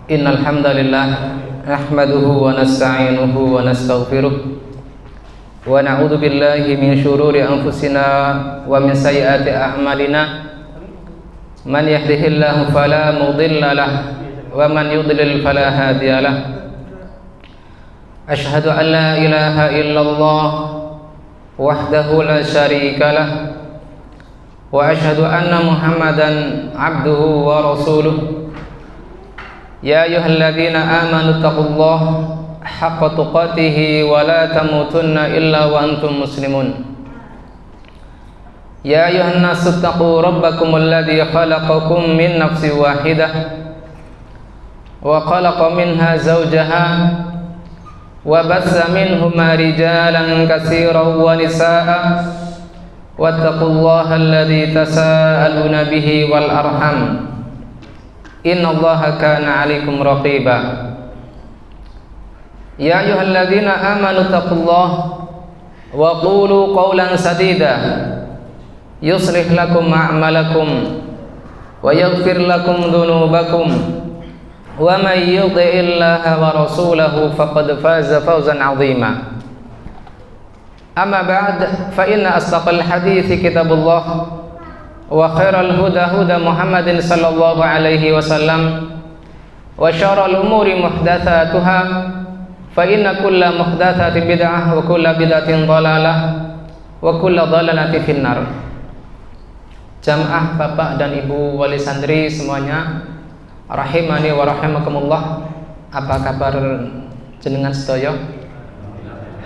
Innal hamdalillah nahmaduhu wa nasta'inuhu wa nastaghfiruh wa na'udzu billahi min shururi anfusina wa min sayyiati a'malina. Man yahdihillahu fala mudilla lahu wa man yudlil fala hadiya lahu. Ashhadu an la ilaha illallah wahdahu la syarika lahu wa ashhadu anna Muhammadan abduhu wa rasuluh. Ya ayyuhalladzina amanu taqullaha haqqa tuqatih wa la tamutunna illa wa antum muslimun. Ya ayyuhan nasu taqu rabbakumul ladzi khalaqakum min nafsin wahidah wa khalaqa minha zawjaha wa bassa minhuma rijalan katsiran wa nisaa'a wattaqullaha alladzi tasaaluna bihi wal arham. Innallaha kana 'alaikum raqiba. Ya ayyuhalladzina amanu taqullaha wa qulu qawlan sadida yuslih lakum a'malakum wa yaghfir lakum dhunubakum wa may yuti'illaha wa rasulahu faqad faza fawzan 'azima. Amma ba'd, fa inna asdaqal hadithi kitabullah wa khairal huda huda Muhammadin sallallahu alaihi wasallam wa syarrul umuri muhdatsatuha fa inna kulla muhdatsatin bid'ah wa kulla bid'atin dhalalah wa kulla dhalalatin finnar. Jamaah Bapak dan Ibu wali santri semuanya, rahimani wa rahimakumullah. Apa kabar jenengan sedaya?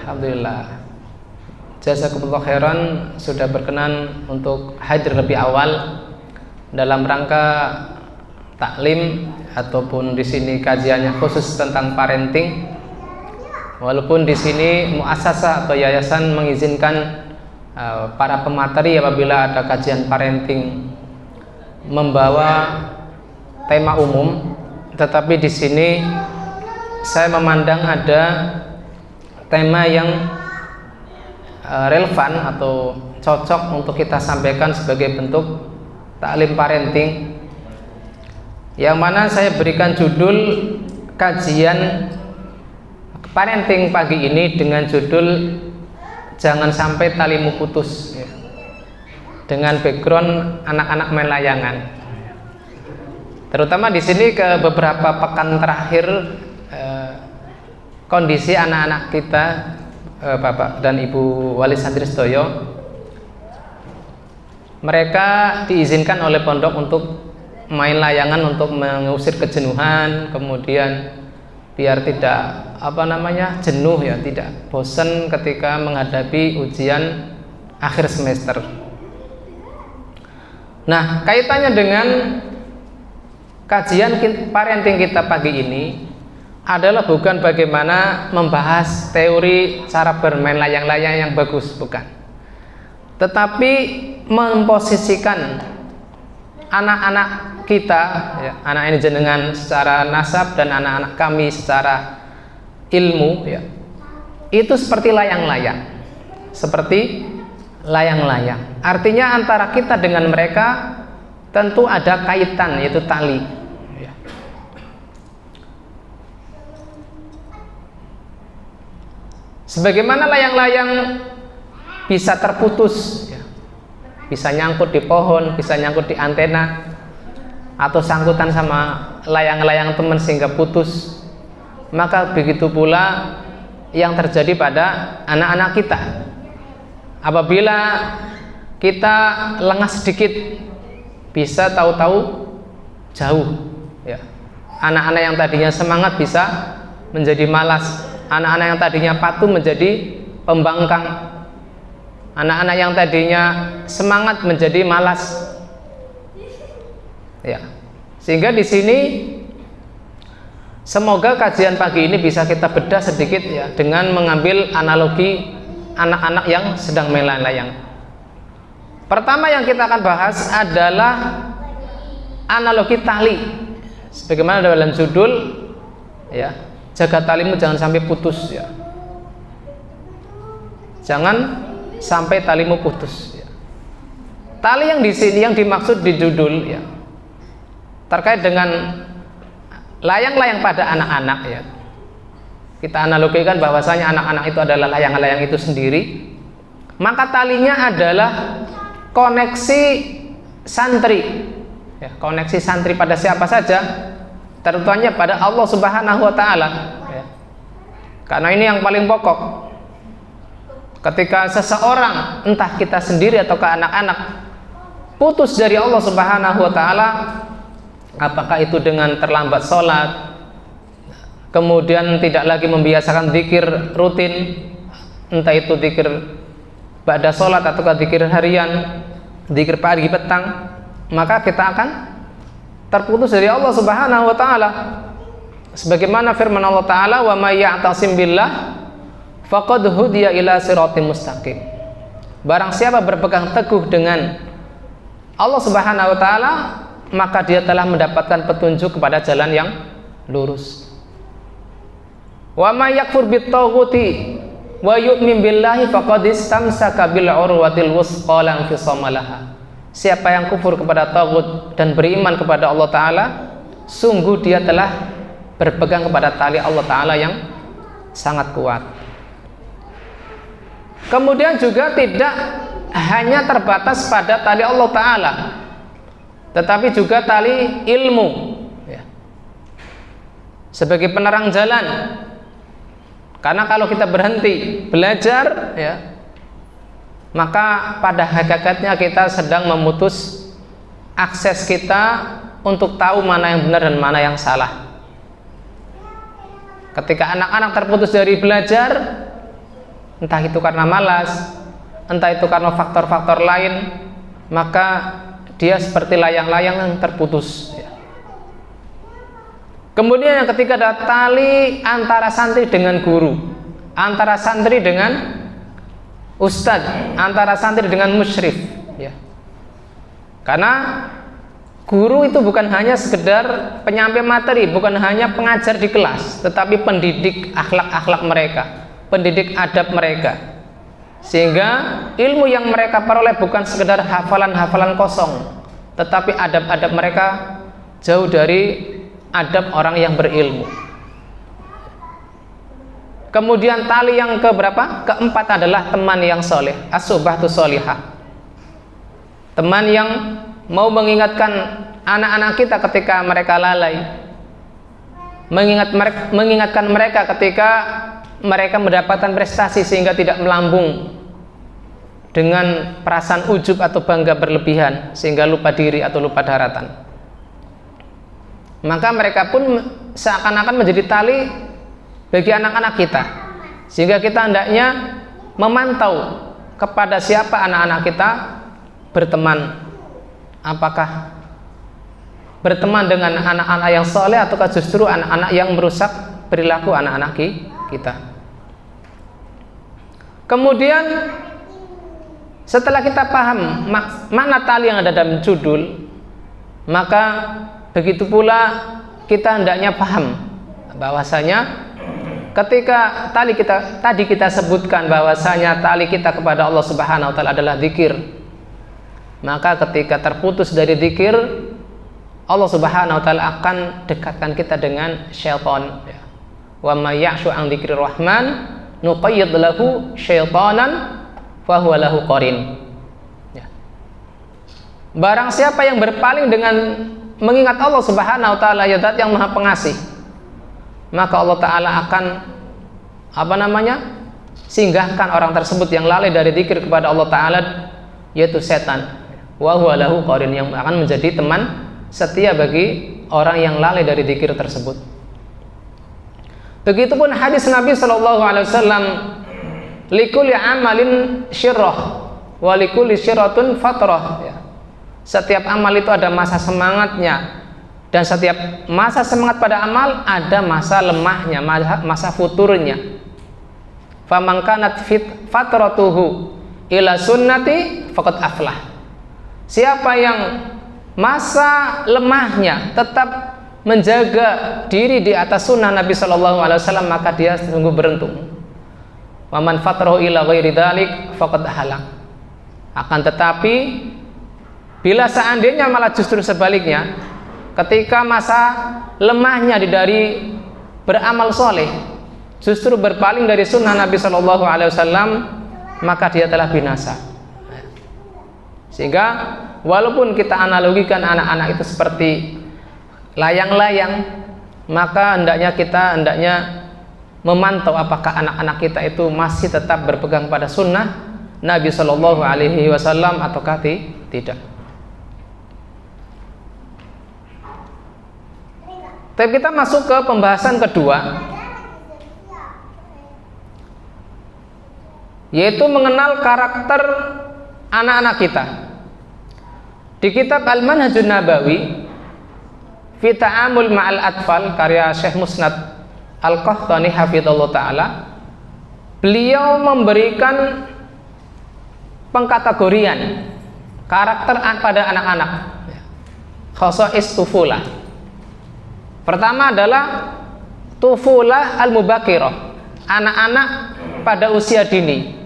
Alhamdulillah. Jazakumullah khairan sudah berkenan untuk hadir lebih awal dalam rangka taklim ataupun di sini kajiannya khusus tentang parenting. Walaupun di sini muasasah atau yayasan mengizinkan para pemateri apabila ada kajian parenting membawa tema umum, tetapi di sini saya memandang ada tema yang relevan atau cocok untuk kita sampaikan sebagai bentuk taklim parenting, yang mana saya berikan judul kajian parenting pagi ini dengan judul jangan sampai talimu putus, ya. Dengan background anak-anak main layangan. Terutama di sini ke beberapa pekan terakhir kondisi anak-anak kita, Bapak dan Ibu wali santri sedaya, mereka diizinkan oleh pondok untuk main layangan untuk mengusir kejenuhan, kemudian biar tidak jenuh, ya, tidak bosan ketika menghadapi ujian akhir semester. Nah, kaitannya dengan kajian parenting kita pagi ini adalah bukan bagaimana membahas teori cara bermain layang-layang yang bagus, bukan, tetapi memposisikan anak-anak kita, ya, anak ini jenengan secara nasab dan anak-anak kami secara ilmu, ya, itu seperti layang-layang, artinya antara kita dengan mereka tentu ada kaitan, yaitu tali, ya. Sebagaimana layang-layang bisa terputus, ya, bisa nyangkut di pohon, bisa nyangkut di antena, atau sangkutan sama layang-layang teman sehingga putus, maka begitu pula yang terjadi pada anak-anak kita. Apabila kita lengah sedikit, bisa tahu-tahu jauh, ya. Anak-anak yang tadinya semangat bisa menjadi malas, anak-anak yang tadinya patuh menjadi pembangkang, anak-anak yang tadinya semangat menjadi malas, ya. Sehingga di sini semoga kajian pagi ini bisa kita bedah sedikit, ya, dengan mengambil analogi anak-anak yang sedang main layang. Pertama yang kita akan bahas adalah analogi tali. Sebagaimana dalam judul, ya, jaga talimu jangan sampai putus, ya. Jangan sampai talimu putus, ya. Tali yang di sini yang dimaksud di judul, ya, terkait dengan layang-layang pada anak-anak ya. Kita analogikan bahwasanya anak-anak itu adalah layang-layang itu sendiri, maka talinya adalah koneksi santri ya, koneksi santri pada siapa saja, terutamanya pada Allah Subhanahu wa taala ya. Karena ini yang paling pokok. Ketika seseorang, entah kita sendiri atau ke anak-anak, putus dari Allah Subhanahu wa taala, apakah itu dengan terlambat sholat, kemudian tidak lagi membiasakan zikir rutin, entah itu zikir ba'da sholat atau zikir harian, zikir pagi petang, maka kita akan terputus dari Allah Subhanahu wa taala. Sebagaimana firman Allah taala, "Wa may ya'tasim billah faqad hudiya ila siratim mustaqim." Barang siapa berpegang teguh dengan Allah Subhanahu wa taala, maka dia telah mendapatkan petunjuk kepada jalan yang lurus. Wa may yakfur bit-taghuti wa yu'min billahi faqad istamsaka bil urwatil wusqa la infisama laha. Siapa yang kufur kepada taghut dan beriman kepada Allah taala, sungguh dia telah berpegang kepada tali Allah taala yang sangat kuat. Kemudian juga tidak hanya terbatas pada tali Allah taala, tetapi juga tali ilmu ya, sebagai penerang jalan. Karena kalau kita berhenti belajar ya, maka pada hakikatnya kita sedang memutus akses kita untuk tahu mana yang benar dan mana yang salah. Ketika anak-anak terputus dari belajar, entah itu karena malas, entah itu karena faktor-faktor lain, maka dia seperti layang-layang yang terputus ya. Kemudian yang ketiga adalah tali antara santri dengan guru, antara santri dengan ustadz, antara santri dengan musyrif ya. Karena guru itu bukan hanya sekedar penyampai materi, bukan hanya pengajar di kelas, tetapi pendidik akhlak-akhlak mereka, pendidik adab mereka. Sehingga ilmu yang mereka peroleh bukan sekedar hafalan-hafalan kosong, tetapi adab-adab mereka jauh dari adab orang yang berilmu. Kemudian tali yang keberapa? Keempat adalah teman yang soleh, as-suhbatu sholihah. Teman yang mau mengingatkan anak-anak kita ketika mereka lalai, mengingatkan mereka ketika mereka mendapatkan prestasi sehingga tidak melambung dengan perasaan ujub atau bangga berlebihan sehingga lupa diri atau lupa daratan. Maka mereka pun seakan-akan menjadi tali bagi anak-anak kita, sehingga kita hendaknya memantau kepada siapa anak-anak kita berteman, apakah berteman dengan anak-anak yang soleh ataukah justru anak-anak yang merusak perilaku anak-anak kita. Kemudian setelah kita paham makna tali yang ada dalam judul, maka begitu pula kita hendaknya paham bahwasanya ketika tadi kita sebutkan bahwasanya tali kita kepada Allah Subhanahu wa taala adalah zikir, maka ketika terputus dari zikir, Allah Subhanahu wa taala akan dekatkan kita dengan syaitan ya. Wa may ya'shu an dzikrir rahman nuqayyid lahu syaitanan fa huwa lahu qarin ya. Barang siapa yang berpaling dengan mengingat Allah Subhanahu wa taala, ya Zat yang Maha Pengasih, maka Allah taala akan singgahkan orang tersebut yang lalai dari zikir kepada Allah taala, yaitu setan. Wa huwa lahu qarin, yang akan menjadi teman setia bagi orang yang lalai dari zikir tersebut. Begitupun hadis Nabi sallallahu alaihi wasallam, likulli amalin syirrah wa likulli syirratun fatrah ya. Setiap amal itu ada masa semangatnya, dan setiap masa semangat pada amal ada masa lemahnya, masa futurnya. Faman kanat fatratuhu ila sunnati faqad aflah. Siapa yang masa lemahnya tetap menjaga diri di atas sunnah Nabi Shallallahu Alaihi Wasallam, maka dia sungguh beruntung. Waman fatrahu ila ghairi dzalik faqad halak. Akan tetapi bila seandainya malah justru sebaliknya, ketika masa lemahnya dari beramal soleh, justru berpaling dari sunnah Nabi Shallallahu Alaihi Wasallam, maka dia telah binasa. Sehingga walaupun kita analogikan anak-anak itu seperti layang-layang, maka hendaknya memantau apakah anak-anak kita itu masih tetap berpegang pada sunnah Nabi Shallallahu Alaihi Wasallam ataukah tidak. Tapi kita masuk ke pembahasan kedua, yaitu mengenal karakter anak-anak kita. Di kitab Al-Manhajun Nabawi fi Ta'amul Ma'al Atfal karya Syekh Musnad Al-Qahtani hafizallahu taala, beliau memberikan pengkategorian karakter pada anak-anak, khosais tufulah. Pertama adalah tufulah al-mubakirah, anak-anak pada usia dini,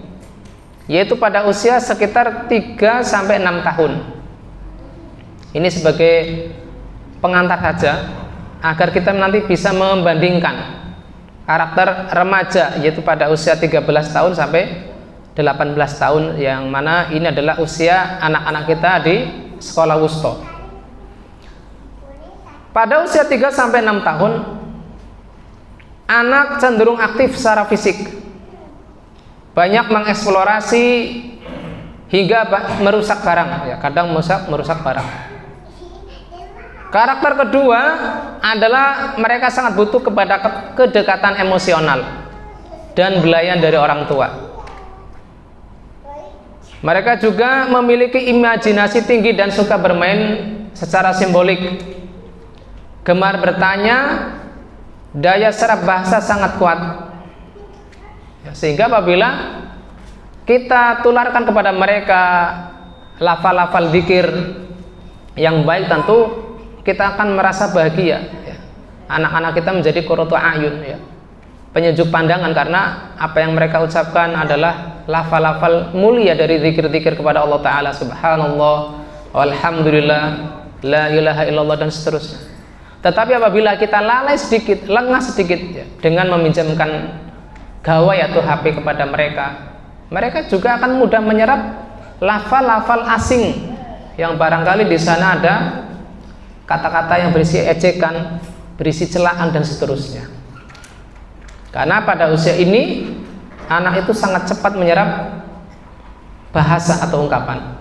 yaitu pada usia sekitar 3 sampai 6 tahun. Ini sebagai pengantar saja agar kita nanti bisa membandingkan karakter remaja, yaitu pada usia 13 tahun sampai 18 tahun, yang mana ini adalah usia anak-anak kita di sekolah wusta. Pada usia 3 sampai 6 tahun, anak cenderung aktif secara fisik, banyak mengeksplorasi hingga merusak barang, ya, kadang merusak barang. Karakter kedua adalah mereka sangat butuh kepada kedekatan emosional dan belayan dari orang tua. Mereka juga memiliki imajinasi tinggi dan suka bermain secara simbolik, gemar bertanya, daya serap bahasa sangat kuat. Sehingga apabila kita tularkan kepada mereka lafal-lafal dzikir yang baik, tentu kita akan merasa bahagia, ya. Anak-anak kita menjadi qurratu a'yun, ya, penyejuk pandangan, karena apa yang mereka ucapkan adalah lafal-lafal mulia dari zikir-zikir kepada Allah Ta'ala, subhanallah, walhamdulillah, la ilaha illallah, dan seterusnya. Tetapi apabila kita lalai sedikit, lengah sedikit, ya, dengan meminjamkan gawai atau HP kepada mereka, mereka juga akan mudah menyerap lafal-lafal asing yang barangkali di sana ada kata-kata yang berisi ejekan, berisi celaan, dan seterusnya. Karena pada usia ini anak itu sangat cepat menyerap bahasa atau ungkapan.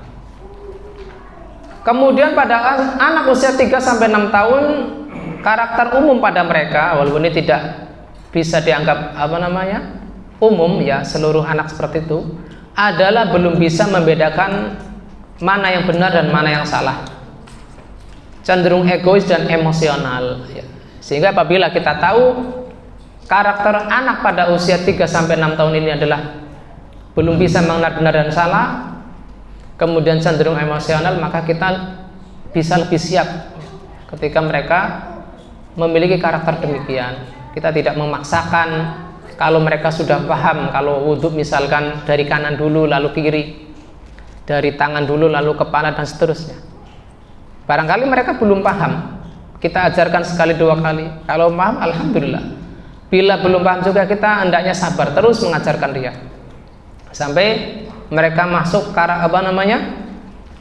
Kemudian pada anak usia 3 sampai 6 tahun, karakter umum pada mereka, walaupun ini tidak bisa dianggap umum, ya, seluruh anak seperti itu, adalah belum bisa membedakan mana yang benar dan mana yang salah, cenderung egois dan emosional, ya. Sehingga apabila kita tahu karakter anak pada usia 3 sampai 6 tahun ini adalah belum bisa mengenal benar dan salah, kemudian cenderung emosional, maka kita bisa lebih siap ketika mereka memiliki karakter demikian. Kita tidak memaksakan. Kalau mereka sudah paham, kalau wudhu misalkan dari kanan dulu lalu kiri, dari tangan dulu lalu kepala, dan seterusnya. Barangkali mereka belum paham, kita ajarkan sekali 2 kali. Kalau paham, alhamdulillah. Bila belum paham juga, kita hendaknya sabar terus mengajarkan dia sampai mereka masuk ke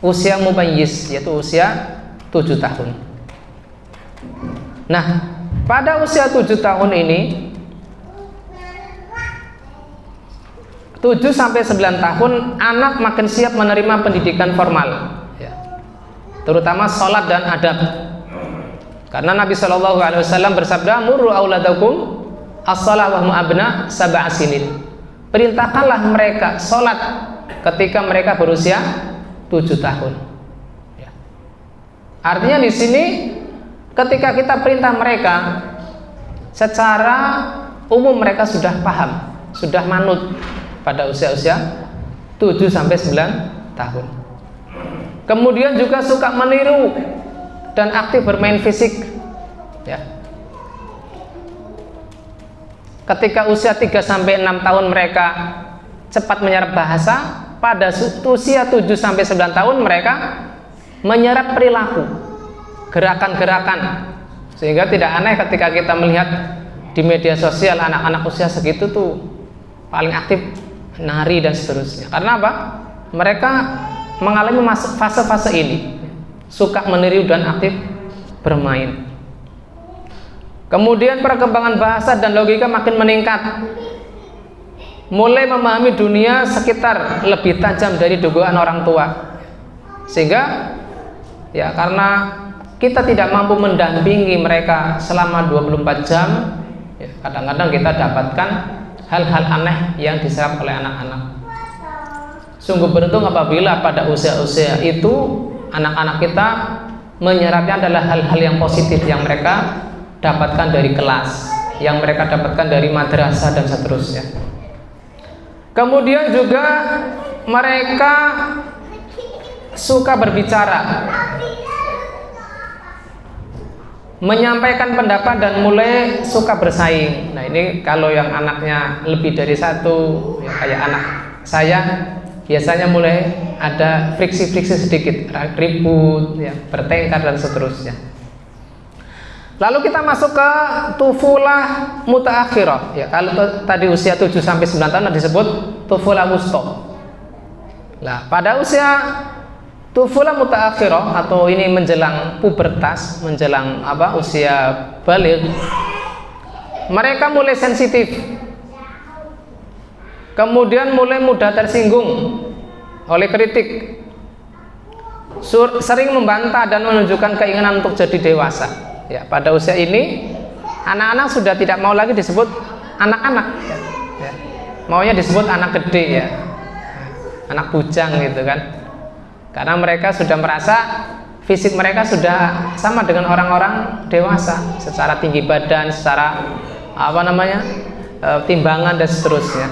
usia mumayyiz, yaitu usia 7 tahun. Nah, pada usia 7 tahun ini, 7 sampai 9 tahun, anak makin siap menerima pendidikan formal, ya, terutama sholat dan adab. Karena Nabi Shallallahu Alaihi Wasallam bersabda, murru auladakum as-shalah wa hum abna sab'a sinin. Perintahkanlah mereka sholat ketika mereka berusia 7 tahun. Ya. Artinya di sini ketika kita perintah mereka, secara umum mereka sudah paham, sudah manut pada usia-usia 7 sampai 9 tahun. Kemudian juga suka meniru dan aktif bermain fisik, ya. Ketika usia 3 sampai 6 tahun mereka cepat menyerap bahasa, pada usia 7 sampai 9 tahun mereka menyerap perilaku. gerakan-gerakan, sehingga tidak aneh ketika kita melihat di media sosial anak-anak usia segitu tuh paling aktif nari dan seterusnya. Karena apa? Mereka mengalami fase-fase ini, suka meniru dan aktif bermain. Kemudian perkembangan bahasa dan logika makin meningkat, mulai memahami dunia sekitar lebih tajam dari dugaan orang tua. Sehingga ya karena kita tidak mampu mendampingi mereka selama 24 jam, ya, kadang-kadang kita dapatkan hal-hal aneh yang diserap oleh anak-anak. Sungguh beruntung apabila pada usia-usia itu anak-anak kita menyerapnya adalah hal-hal yang positif yang mereka dapatkan dari kelas, yang mereka dapatkan dari madrasah dan seterusnya. Kemudian juga mereka suka berbicara, menyampaikan pendapat dan mulai suka bersaing. Nah ini kalau yang anaknya lebih dari satu, ya kayak anak saya, biasanya mulai ada friksi-friksi sedikit, ribut, ya, bertengkar dan seterusnya. Lalu kita masuk ke tufulah mutaakhirah. Ya, kalau tadi usia 7 sampai 9 tahun disebut tufulah wusta. Nah, pada usia tufulah mutaakhirah atau ini menjelang pubertas, menjelang usia baligh, mereka mulai sensitif. Kemudian mulai mudah tersinggung oleh kritik, sering membantah dan menunjukkan keinginan untuk jadi dewasa. Ya, pada usia ini anak-anak sudah tidak mau lagi disebut anak-anak, ya. Maunya disebut anak gede, ya, anak bujang gitu kan. Karena mereka sudah merasa fisik mereka sudah sama dengan orang-orang dewasa, secara tinggi badan, secara timbangan dan seterusnya.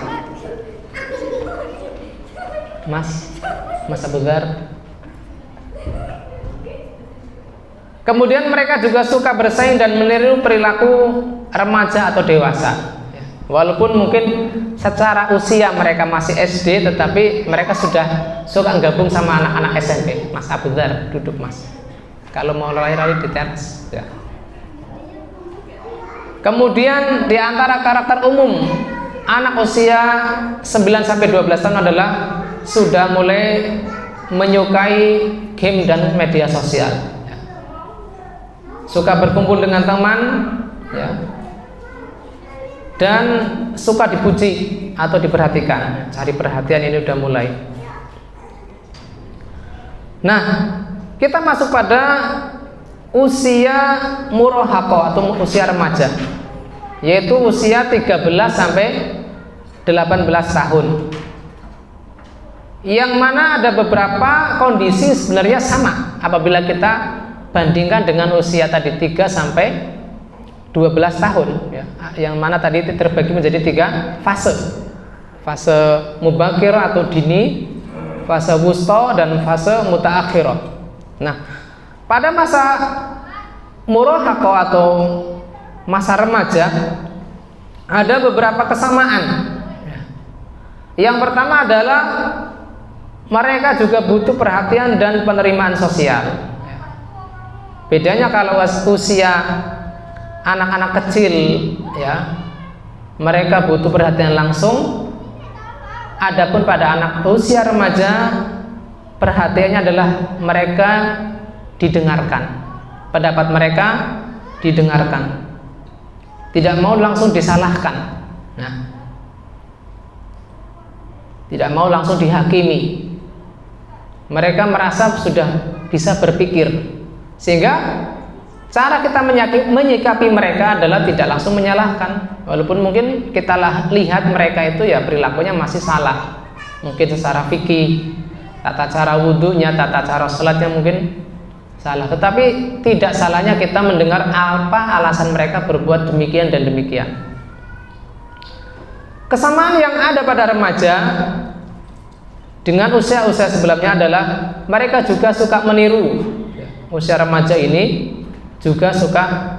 Mas Abu Dhar. Kemudian mereka juga suka bersaing dan meniru perilaku remaja atau dewasa. Walaupun mungkin secara usia mereka masih SD, tetapi mereka sudah suka gabung sama anak-anak SMP. Mas Abu Dhar, duduk Mas. Kalau mau lari-lari di teras, ya. Kemudian di antara karakter umum anak usia 9 sampai 12 tahun adalah sudah mulai menyukai game dan media sosial. Suka berkumpul dengan teman, ya, dan suka dipuji atau diperhatikan. Cari perhatian ini udah mulai. Nah, kita masuk pada usia murahaqah atau usia remaja, yaitu usia 13 sampai 18 tahun. Yang mana ada beberapa kondisi sebenarnya sama apabila kita bandingkan dengan usia tadi 3 sampai 12 tahun, ya. Yang mana tadi terbagi menjadi 3 fase. Fase mubakir atau dini, fase wusta, dan fase mutaakhirah. Nah, pada masa murahaqah atau masa remaja ada beberapa kesamaan. Yang pertama adalah mereka juga butuh perhatian dan penerimaan sosial. Bedanya kalau usia anak-anak kecil, ya, mereka butuh perhatian langsung. Adapun pada anak usia remaja, perhatiannya adalah mereka didengarkan, pendapat mereka didengarkan, tidak mau langsung disalahkan, nah, tidak mau langsung dihakimi. Mereka merasa sudah bisa berpikir, sehingga cara kita menyikapi mereka adalah tidak langsung menyalahkan. Walaupun mungkin kita lihat mereka itu ya perilakunya masih salah, mungkin secara fikih, tata cara wudhunya, tata cara sholatnya mungkin salah, tetapi tidak salahnya kita mendengar apa alasan mereka berbuat demikian dan demikian. Kesamaan yang ada pada remaja dengan usia-usia sebelumnya adalah mereka juga suka meniru. Usia remaja ini juga suka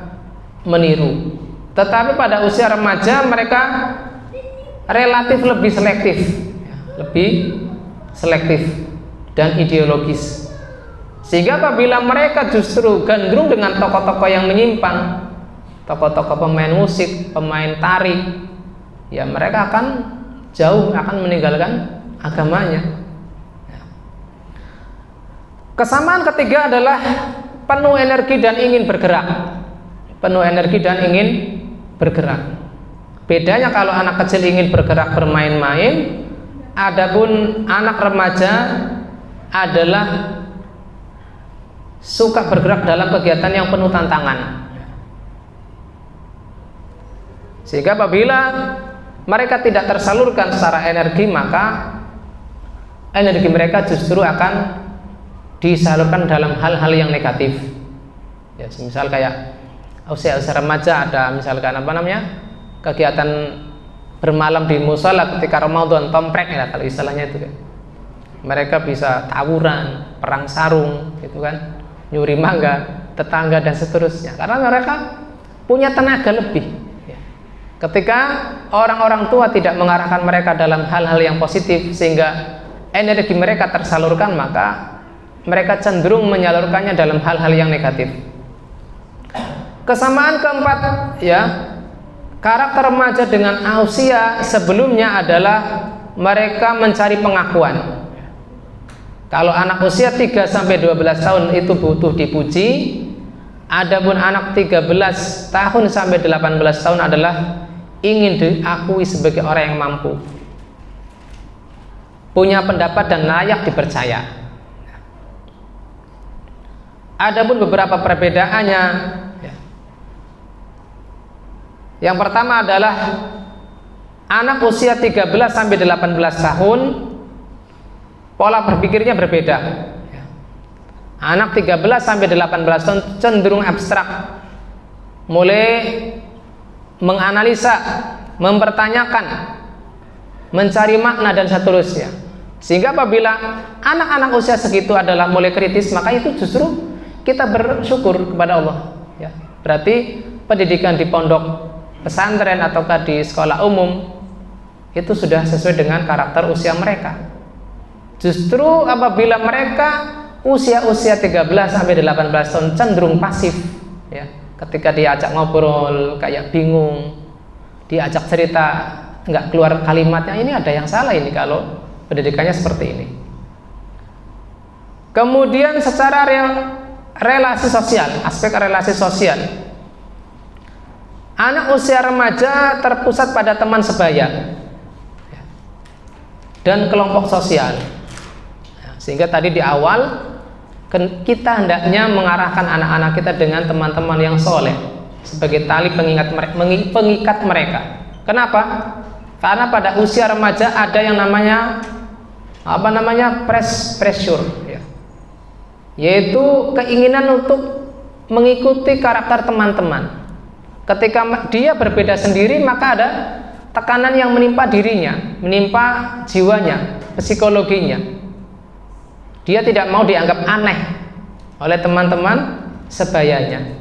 meniru, tetapi pada usia remaja mereka relatif lebih selektif dan ideologis. Sehingga apabila mereka justru gandrung dengan tokoh-tokoh yang menyimpang, tokoh-tokoh pemain musik, pemain tari, ya mereka akan jauh akan meninggalkan agamanya. Kesamaan ketiga adalah penuh energi dan ingin bergerak. Penuh energi dan ingin bergerak. Bedanya kalau anak kecil ingin bergerak bermain-main, adapun anak remaja adalah suka bergerak dalam kegiatan yang penuh tantangan. Sehingga apabila mereka tidak tersalurkan secara energi, maka energi mereka justru akan disalurkan dalam hal-hal yang negatif. Ya, misal kayak usia-usia remaja ada misalkan kegiatan bermalam di musola ketika Ramadan, tomprek ya kalau istilahnya itu kan. Mereka bisa tawuran, perang sarung gitu kan, nyuri mangga tetangga dan seterusnya, karena mereka punya tenaga lebih ya. Ketika orang-orang tua tidak mengarahkan mereka dalam hal-hal yang positif sehingga energi mereka tersalurkan, maka mereka cenderung menyalurkannya dalam hal-hal yang negatif. Kesamaan keempat ya, karakter remaja dengan usia sebelumnya adalah mereka mencari pengakuan. Kalau anak usia 3-12 tahun itu butuh dipuji, adapun anak 13 tahun sampai 18 tahun adalah ingin diakui sebagai orang yang mampu, punya pendapat dan layak dipercaya. Adapun beberapa perbedaannya ya. Yang pertama adalah anak usia 13 sampai 18 tahun pola berpikirnya berbeda ya. Anak 13 sampai 18 tahun cenderung abstrak, mulai menganalisa, mempertanyakan, mencari makna dan seterusnya. Sehingga apabila anak-anak usia segitu adalah mulai kritis, maka itu justru kita bersyukur kepada Allah ya. Berarti pendidikan di pondok pesantren ataukah di sekolah umum itu sudah sesuai dengan karakter usia mereka. Justru apabila mereka usia-usia 13 sampai 18 tahun cenderung pasif ya. Ketika diajak ngobrol kayak bingung, diajak cerita nggak keluar kalimatnya, ini ada yang salah ini kalau pendidikannya seperti ini. Kemudian secara relasi sosial, aspek relasi sosial, anak usia remaja terpusat pada teman sebaya dan kelompok sosial. Sehingga tadi di awal kita hendaknya mengarahkan anak-anak kita dengan teman-teman yang soleh sebagai tali pengikat mereka. Kenapa? Karena pada usia remaja ada yang namanya pressure ya. Yaitu keinginan untuk mengikuti karakter teman-teman. Ketika dia berbeda sendiri, maka ada tekanan yang menimpa dirinya, menimpa jiwanya, psikologinya. Dia tidak mau dianggap aneh oleh teman-teman sebayanya.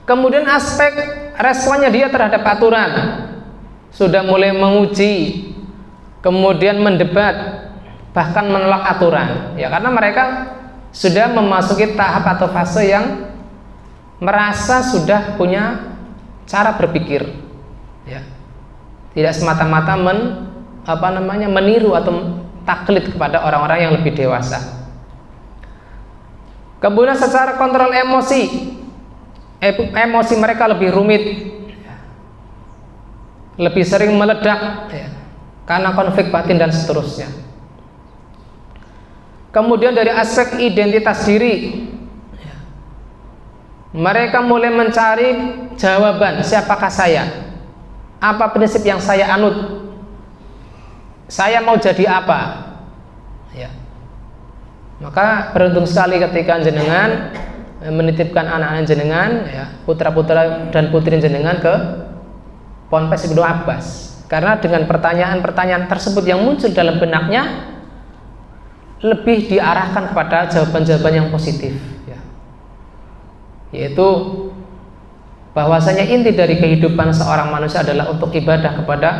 Kemudian aspek responnya dia terhadap aturan, sudah mulai menguji, kemudian mendebat, bahkan menolak aturan ya, karena mereka sudah memasuki tahap atau fase yang merasa sudah punya cara berpikir ya, tidak semata-mata meniru atau taklid kepada orang-orang yang lebih dewasa. Kemudian secara kontrol emosi mereka lebih rumit ya, lebih sering meledak ya, karena konflik batin dan seterusnya. Kemudian dari aspek identitas diri, mereka mulai mencari jawaban, siapakah saya, apa prinsip yang saya anut, saya mau jadi apa ya. Maka beruntung sekali ketika jenengan menitipkan anak-anak jenengan ya, putra-putra dan putri jenengan ke Ponpes Ibnu Abbas, karena dengan pertanyaan-pertanyaan tersebut yang muncul dalam benaknya lebih diarahkan kepada jawaban-jawaban yang positif ya. Yaitu bahwasanya inti dari kehidupan seorang manusia adalah untuk ibadah kepada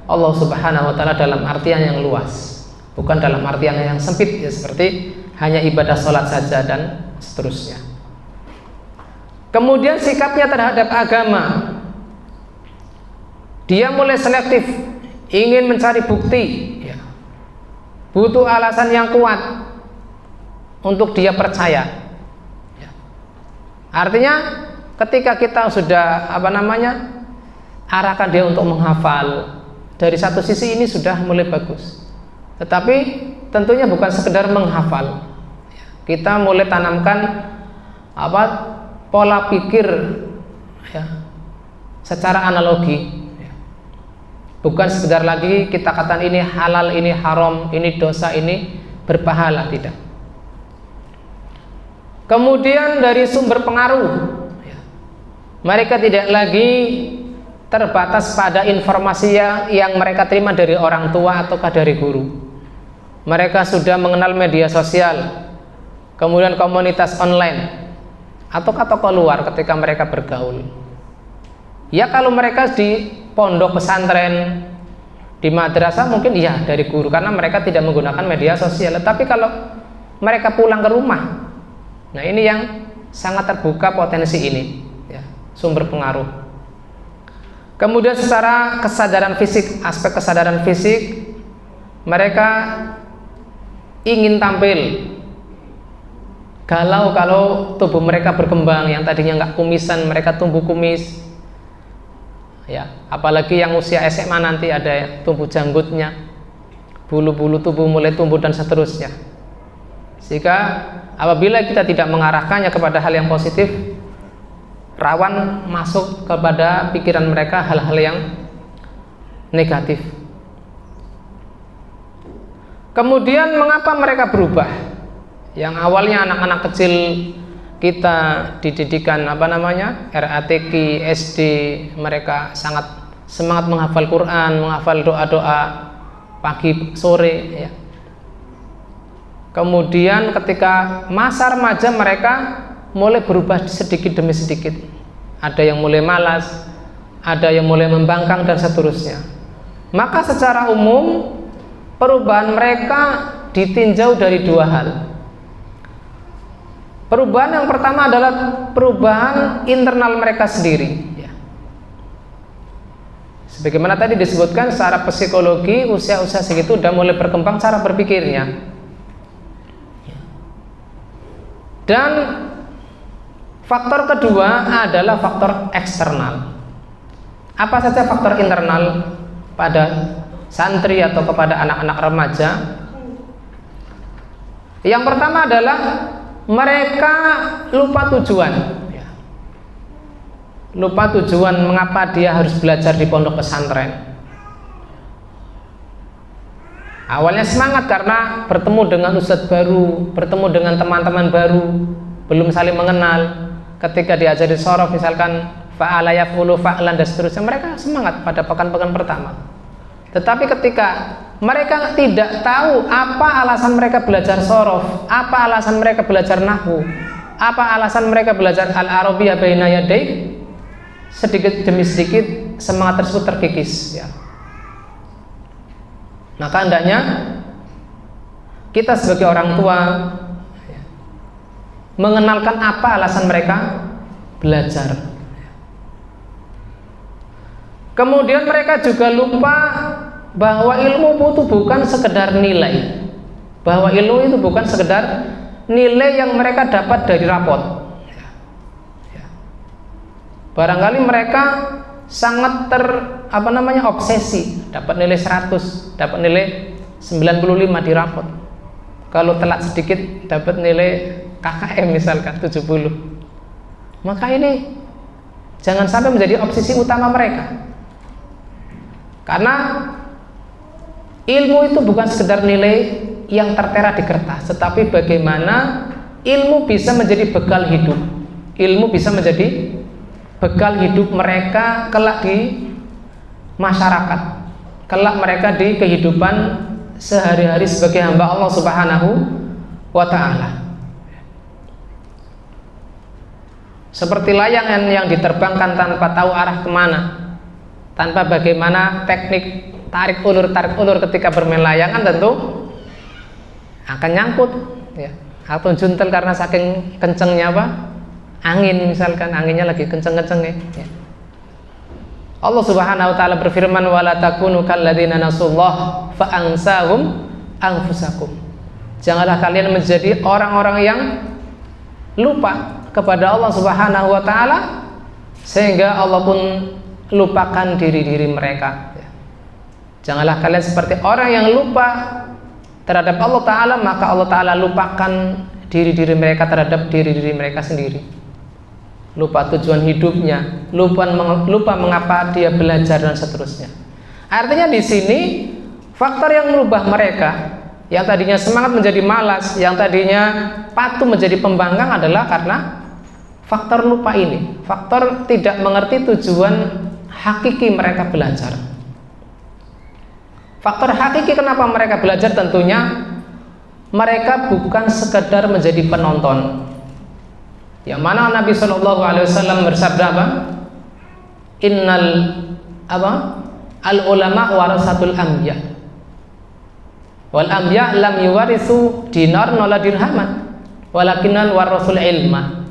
Allah Subhanahu wa taala dalam artian yang luas, bukan dalam artian yang sempit ya, seperti hanya ibadah sholat saja dan seterusnya. Kemudian sikapnya terhadap agama, dia mulai selektif, ingin mencari bukti, ya. Butuh alasan yang kuat untuk dia percaya, ya. Artinya ketika kita sudah arahkan dia untuk menghafal, dari satu sisi ini sudah mulai bagus. Tetapi tentunya bukan sekedar menghafal. Kita mulai tanamkan pola pikir, ya, secara analogi. Bukan sekedar lagi kita katakan ini halal, ini haram, ini dosa, ini berpahala, tidak. Kemudian dari sumber pengaruh, ya, mereka tidak lagi terbatas pada informasi yang mereka terima dari orang tua ataukah dari guru. Mereka sudah mengenal media sosial, kemudian komunitas online, ataukah tokoh luar ketika mereka bergaul. Ya, kalau mereka di pondok pesantren, di madrasah mungkin iya dari guru karena mereka tidak menggunakan media sosial. Tapi kalau mereka pulang ke rumah, nah ini yang sangat terbuka potensi ini, ya, sumber pengaruh. Kemudian secara kesadaran fisik, aspek kesadaran fisik, mereka ingin tampil galau kalau tubuh mereka berkembang. Yang tadinya nggak kumisan, mereka tumbuh kumis, ya. Apalagi yang usia SMA nanti ada tumbuh janggutnya, bulu-bulu tubuh mulai tumbuh dan seterusnya. Sehingga apabila kita tidak mengarahkannya kepada hal yang positif, rawan masuk kepada pikiran mereka hal-hal yang negatif. Kemudian mengapa mereka berubah? Yang awalnya anak-anak kecil kita dididikan RATQ, SD, mereka sangat semangat menghafal Quran, menghafal doa-doa pagi sore, ya. Kemudian ketika masa remaja mereka mulai berubah sedikit demi sedikit. Ada yang mulai malas, ada yang mulai membangkang dan seterusnya. Maka secara umum perubahan mereka ditinjau dari dua hal. Perubahan yang pertama adalah perubahan internal mereka sendiri, ya. Sebagaimana tadi disebutkan, secara psikologi usia-usia segitu sudah mulai berkembang cara berpikirnya. Dan faktor kedua adalah faktor eksternal. Apa saja faktor internal pada santri atau kepada anak-anak remaja? Yang pertama adalah mereka lupa tujuan, ya. Lupa tujuan mengapa dia harus belajar di pondok pesantren. Awalnya semangat karena bertemu dengan ustadz baru, bertemu dengan teman-teman baru, belum saling mengenal. Ketika diajari sorof misalkan fa'ala yaf'ulu fa'lan dan seterusnya, mereka semangat pada pekan-pekan pertama. Tetapi ketika mereka tidak tahu apa alasan mereka belajar sorof, apa alasan mereka belajar nahwu, apa alasan mereka belajar al-arabiyah baina yadayk, sedikit demi sedikit semangat tersebut terkikis, ya. Maka hendaknya kita sebagai orang tua mengenalkan apa alasan mereka belajar. Kemudian mereka juga lupa bahwa ilmu itu bukan sekedar nilai, bahwa ilmu itu bukan sekedar nilai yang mereka dapat dari rapot. Barangkali mereka sangat obsesi, dapat nilai 100, dapat nilai 95 di rapot. Kalau telat sedikit dapat nilai KKM misalkan 70. Maka ini jangan sampai menjadi obsesi utama mereka. Karena ilmu itu bukan sekedar nilai yang tertera di kertas, tetapi bagaimana ilmu bisa menjadi bekal hidup. Ilmu bisa menjadi bekal hidup mereka kelak di masyarakat, kelak mereka di kehidupan sehari-hari sebagai hamba Allah Subhanahu wa ta'ala. Seperti layang yang diterbangkan tanpa tahu arah kemana, tanpa bagaimana teknik tarik ulur ketika bermain layangan, tentu akan nyangkut, ya. atau juntel karena saking kencengnya angin, misalkan anginnya lagi kenceng-kencengnya ya. Allah Subhanahu wa taala berfirman, wala takunu kalladzina nasullah fa ansahum anfusakum. Janganlah kalian menjadi orang-orang yang lupa kepada Allah Subhanahu wa taala sehingga Allah pun lupakan diri-diri mereka. Janganlah kalian seperti orang yang lupa terhadap Allah taala, maka Allah taala lupakan diri-diri mereka terhadap diri-diri mereka sendiri. Lupa tujuan hidupnya, lupa mengapa dia belajar dan seterusnya. Artinya di sini faktor yang merubah mereka, yang tadinya semangat menjadi malas, yang tadinya patuh menjadi pembangkang adalah karena faktor lupa ini, faktor tidak mengerti tujuan hakiki mereka belajar. Faktor hakiki kenapa mereka belajar, tentunya mereka bukan sekedar menjadi penonton. Yang mana Nabi SAW bersabda Innal al ulama warasatul anbiya wal anbiya lam yuwarithu dinar wala dirhaman walakinnal warasul ilma.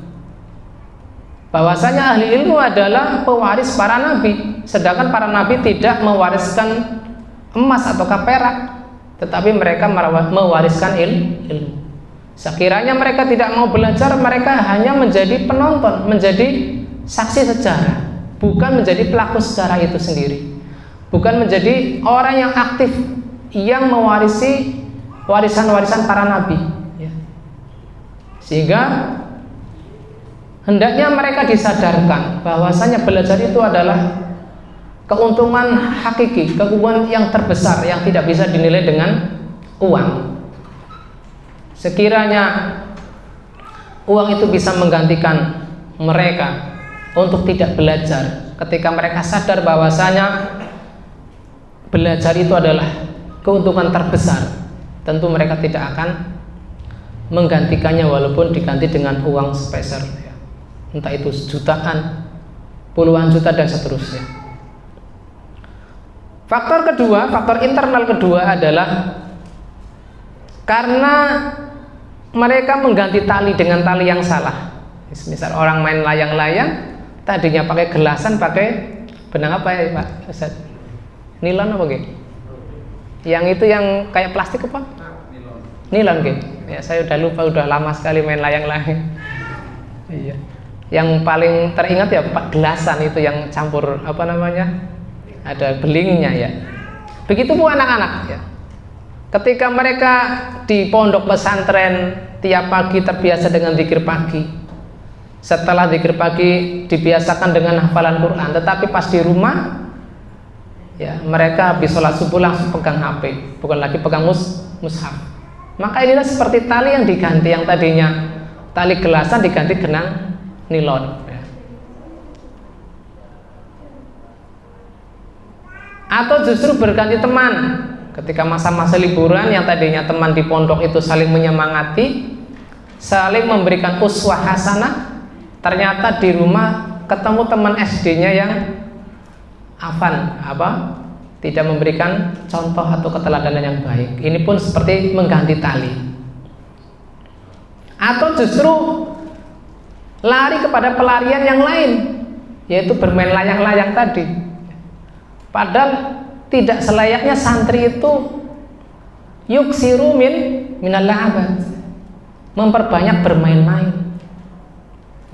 Bahwasanya ahli ilmu adalah pewaris para nabi, sedangkan para nabi tidak mewariskan emas atau perak, tetapi mereka mewariskan ilmu. Sekiranya mereka tidak mau belajar, mereka hanya menjadi penonton, menjadi saksi sejarah, bukan menjadi pelaku sejarah itu sendiri, bukan menjadi orang yang aktif yang mewarisi warisan-warisan para nabi ya. Sehingga hendaknya mereka disadarkan bahwasanya belajar itu adalah keuntungan hakiki, keuntungan yang terbesar yang tidak bisa dinilai dengan uang. Sekiranya uang itu bisa menggantikan mereka untuk tidak belajar, ketika mereka sadar bahwasanya belajar itu adalah keuntungan terbesar, tentu mereka tidak akan menggantikannya walaupun diganti dengan uang sepeser ya. Entah itu jutaan, puluhan juta dan seterusnya. Faktor kedua, faktor internal kedua adalah karena mereka mengganti tali dengan tali yang salah. Misal orang main layang-layang, tadinya pakai gelasan, pakai benang apa ya Pak Ustaz? Nilon apa gitu? Yang itu yang kayak plastik apa? Nilon gitu. Ya saya udah lupa, udah lama sekali main layang-layang. Iya. Yang paling teringat ya Pak, gelasan itu yang campur apa namanya? Ada belingnya ya. Begitu pun anak-anak ya. Ketika mereka di pondok pesantren tiap pagi terbiasa dengan zikir pagi, setelah zikir pagi dibiasakan dengan hafalan Quran, tetapi pas di rumah ya mereka habis sholat subuh langsung pegang HP, bukan lagi pegang mushaf. Maka inilah seperti tali yang diganti, yang tadinya tali gelasan diganti benang nilon ya. Atau justru berganti teman. Ketika masa-masa liburan, yang tadinya teman di pondok itu saling menyemangati, saling memberikan uswah hasanah, ternyata di rumah ketemu teman SD-nya yang tidak memberikan contoh atau keteladanan yang baik. Ini pun seperti mengganti tali. Atau justru lari kepada pelarian yang lain, yaitu bermain layang-layang tadi. Padahal tidak selayaknya santri itu yuksiru minal la'abat, memperbanyak bermain-main.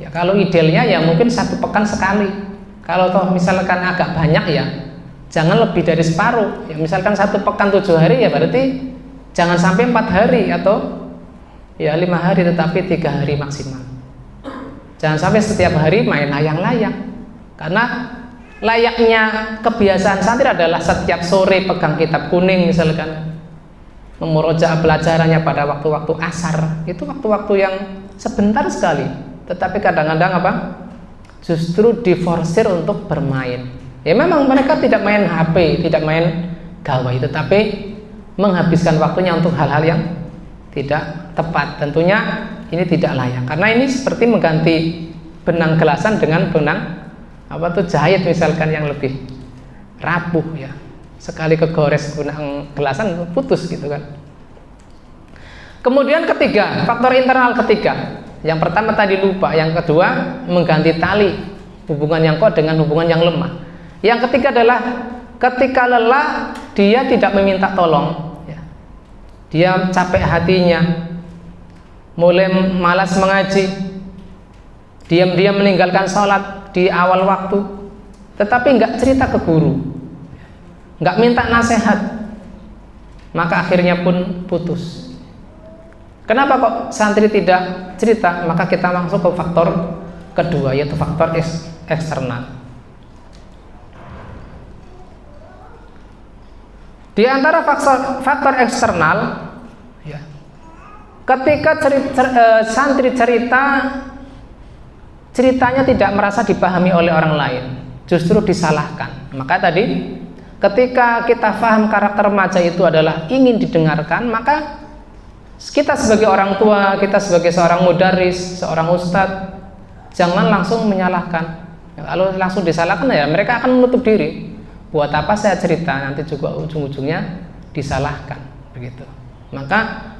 Ya kalau idealnya ya mungkin 1 pekan sekali. Kalau toh misalkan agak banyak ya jangan lebih dari separuh. Ya misalkan 1 pekan 7 hari ya berarti jangan sampai 4 hari atau ya 5 hari, tetapi 3 hari maksimal. Jangan sampai setiap hari main layang-layang. Karena layaknya kebiasaan santri adalah setiap sore pegang kitab kuning misalkan, memurojaah pelajarannya pada waktu-waktu asar. Itu waktu-waktu yang sebentar sekali, tetapi kadang-kadang justru diforsir untuk bermain. Ya memang mereka tidak main HP, tidak main gawai, tetapi menghabiskan waktunya untuk hal-hal yang tidak tepat. Tentunya ini tidak layak, karena ini seperti mengganti benang gelasan dengan benang jahit misalkan yang lebih rapuh ya. Sekali kegores benang gelasan putus gitu kan. Kemudian ketiga, faktor internal ketiga. Yang pertama tadi lupa, yang kedua mengganti tali hubungan yang kuat dengan hubungan yang lemah. Yang ketiga adalah ketika lelah dia tidak meminta tolong, ya. Dia capek hatinya, mulai malas mengaji, diam-diam meninggalkan sholat di awal waktu, tetapi nggak cerita ke guru, nggak minta nasihat, maka akhirnya pun putus. Kenapa kok santri tidak cerita? Maka kita masuk ke faktor kedua, yaitu faktor eksternal. Di antara faktor eksternal, ya, ketika santri ceritanya tidak merasa dipahami oleh orang lain, justru disalahkan. Maka tadi ketika kita paham karakter remaja itu adalah ingin didengarkan, maka kita sebagai orang tua, kita sebagai seorang mudaris, seorang ustadz, jangan langsung menyalahkan. Kalau langsung disalahkan, ya mereka akan menutup diri. Buat apa saya cerita, nanti juga ujung-ujungnya disalahkan, begitu. Maka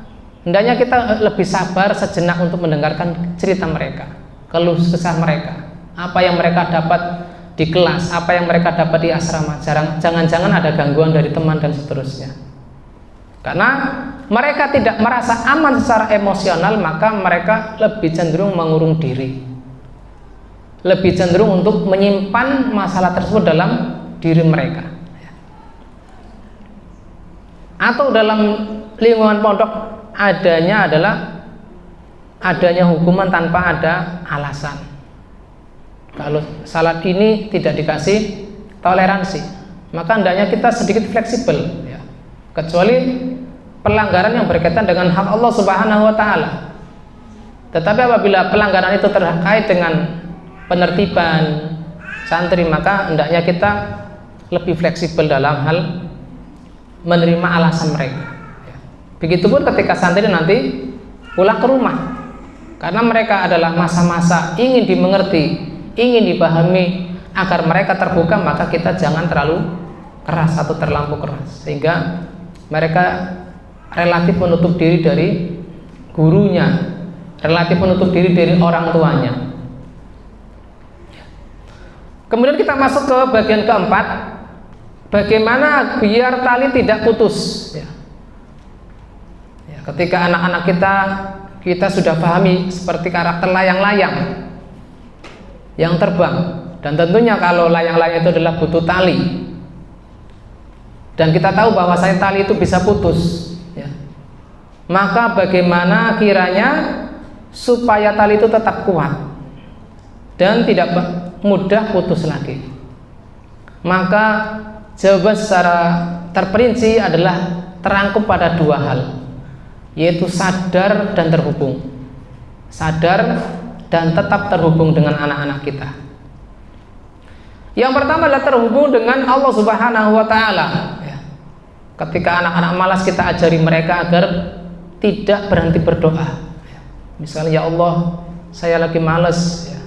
hendaknya kita lebih sabar sejenak untuk mendengarkan cerita mereka, keluh kesah mereka, apa yang mereka dapat di kelas, apa yang mereka dapat di asrama. Jangan-jangan ada gangguan dari teman dan seterusnya. Karena mereka tidak merasa aman secara emosional, maka mereka lebih cenderung mengurung diri, lebih cenderung untuk menyimpan masalah tersebut dalam diri mereka. Atau dalam lingkungan pondok adanya hukuman tanpa ada alasan. Kalau salat ini tidak dikasih toleransi, maka hendaknya kita sedikit fleksibel, ya. Kecuali pelanggaran yang berkaitan dengan hak Allah Subhanahu wa taala. Tetapi apabila pelanggaran itu terkait dengan penertiban santri, maka hendaknya kita lebih fleksibel dalam hal menerima alasan mereka. Begitupun ketika santri nanti pulang ke rumah, karena mereka adalah masa-masa ingin dimengerti, ingin dipahami, agar mereka terbuka, maka kita jangan terlalu keras atau terlampau keras, sehingga mereka relatif menutup diri dari gurunya, relatif menutup diri dari orang tuanya. Kemudian kita masuk ke bagian keempat, bagaimana biar tali tidak putus, ya. Ketika anak-anak kita sudah pahami seperti karakter layang-layang yang terbang, dan tentunya kalau layang-layang itu adalah butuh tali, dan kita tahu bahwa tali itu bisa putus, ya. Maka bagaimana kiranya supaya tali itu tetap kuat dan tidak mudah putus lagi? Maka jawaban secara terperinci adalah terangkum pada dua hal, yaitu sadar dan terhubung. Sadar dan tetap terhubung dengan anak-anak kita. Yang pertama adalah terhubung dengan Allah Subhanahu wa taala. Ketika anak-anak malas, kita ajari mereka agar tidak berhenti berdoa. Misalnya, ya Allah, saya lagi malas, ya.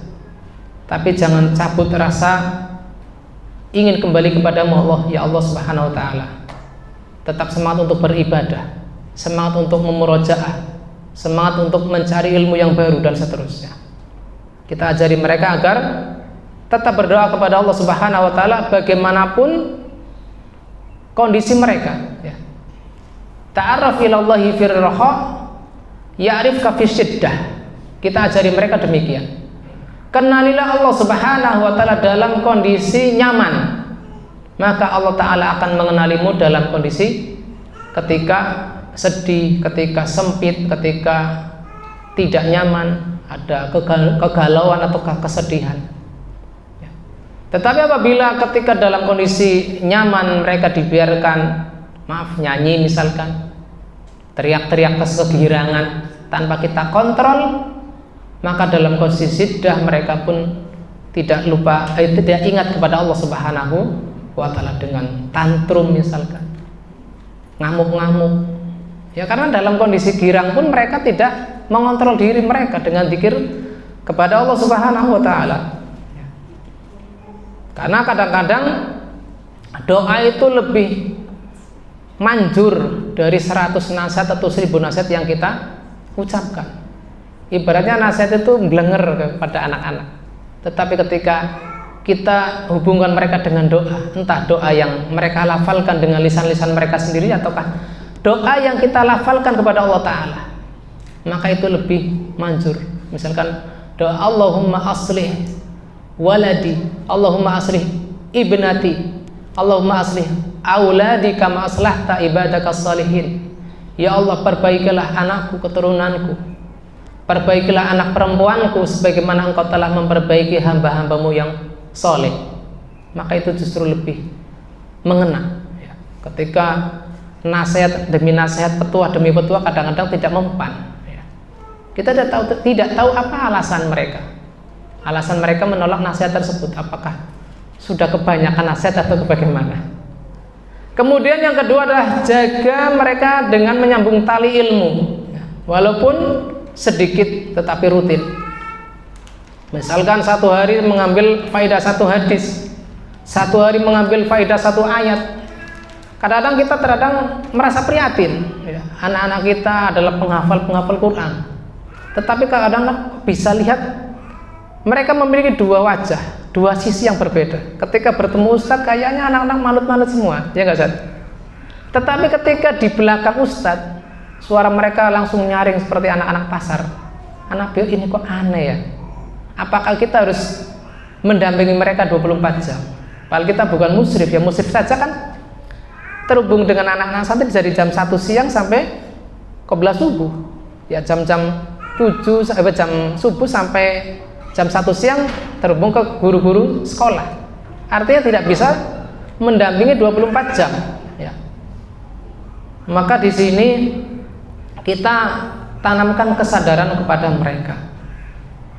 Tapi jangan cabut rasa ingin kembali kepadamu Allah, ya Allah Subhanahu wa taala. Tetap semangat untuk beribadah, semangat untuk memurojaah, semangat untuk mencari ilmu yang baru dan seterusnya. Kita ajari mereka agar tetap berdoa kepada Allah Subhanahu wa taala bagaimanapun kondisi mereka, ya. Ta'arraf ilallahi fir raha ya'rifka fi syiddah. Kita ajari mereka demikian. Kenalilah Allah Subhanahu wa taala dalam kondisi nyaman, maka Allah taala akan mengenalimu dalam kondisi ketika sedih, ketika sempit, ketika tidak nyaman, ada kegalauan atau kesedihan. Tetapi apabila ketika dalam kondisi nyaman mereka dibiarkan, nyanyi misalkan, teriak-teriak kesegirangan tanpa kita kontrol, maka dalam kondisi siddah mereka pun tidak ingat kepada Allah Subhanahu wa taala dengan tantrum misalkan, ngamuk-ngamuk. Ya, karena dalam kondisi girang pun mereka tidak mengontrol diri mereka dengan zikir kepada Allah Subhanahu wa taala. Karena kadang-kadang doa itu lebih manjur dari 100 nasihat atau 1000 nasihat yang kita ucapkan. Ibaratnya nasihat itu blenger kepada anak-anak. Tetapi ketika kita hubungkan mereka dengan doa, entah doa yang mereka lafalkan dengan lisan-lisan mereka sendiri ataukah doa yang kita lafalkan kepada Allah Ta'ala, maka itu lebih manjur. Misalkan doa Allahumma aslih waladi, Allahumma aslih ibnati, Allahumma aslih auladi kama aslahta ibadakas salihin. Ya Allah, perbaikilah anakku, keturunanku, perbaikilah anak perempuanku sebagaimana engkau telah memperbaiki hamba-hambamu yang soleh. Maka itu justru lebih mengena ya. Ketika nasihat demi nasihat, petuah demi petuah kadang-kadang tidak mempan ya. Kita tidak tahu apa alasan mereka. Alasan mereka menolak nasihat tersebut, apakah sudah kebanyakan nasihat atau bagaimana. Kemudian yang kedua adalah jaga mereka dengan menyambung tali ilmu ya. Walaupun sedikit tetapi rutin. Misalkan satu hari mengambil faidah satu hadis, satu hari mengambil faidah satu ayat. Kadang-kadang kita merasa prihatin ya. Anak-anak kita adalah penghafal Quran, tetapi kadang-kadang bisa lihat mereka memiliki dua wajah, dua sisi yang berbeda. Ketika bertemu Ustadz kayaknya anak-anak manut-manut semua, ya nggak Ustadz? Tetapi ketika di belakang Ustadz, suara mereka langsung nyaring seperti anak-anak pasar. Anak biar ini kok aneh ya. Apakah kita harus mendampingi mereka 24 jam? Padahal kita bukan musyrif, ya musyrif saja kan terhubung dengan anak-anak santri dari jam 1 siang sampai qobla subuh. Ya jam-jam 7 sampai jam subuh sampai jam 1 siang terhubung ke guru-guru sekolah. Artinya tidak bisa mendampingi 24 jam ya. Maka di sini kita tanamkan kesadaran kepada mereka